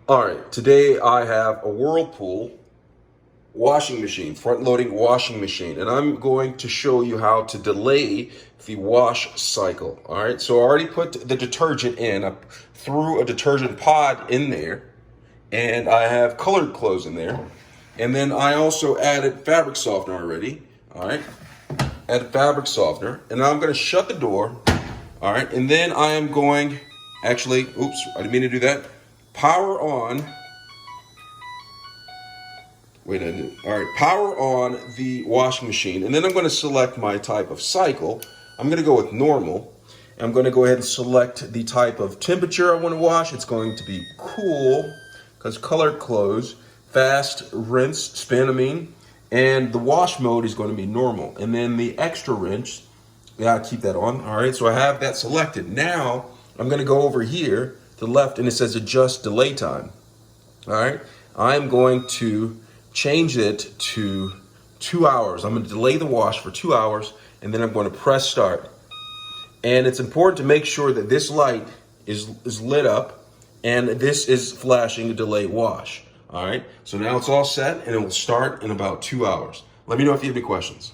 All right, today I have a Whirlpool washing machine, front-loading washing machine, and I'm going to show you how to delay the wash cycle. All right, so I already put the detergent in. I threw a detergent pod in there, and I have colored clothes in there. And then I also added fabric softener already. All right, added fabric softener, and now I'm going to shut the door. All right, and then I am going, actually, oops, I didn't mean to do that. Power on. Wait a minute. All right, power on the washing machine, and then I'm going to select my type of cycle. I'm going to go with normal. I'm going to go ahead and select the type of temperature I want to wash. It's going to be cool, because colored clothes, fast rinse, spin, and the wash mode is going to be normal. And then the extra rinse, yeah, keep that on. All right, so I have that selected. Now I'm going to go over here to the left, and it says adjust delay time. All right, I'm going to change it to 2 hours. I'm going to delay the wash for 2 hours, and then I'm going to press start. And it's important to make sure that this light is lit up and this is flashing a delay wash. All right, so now it's all set, and it will start in about 2 hours. Let me know if you have any questions.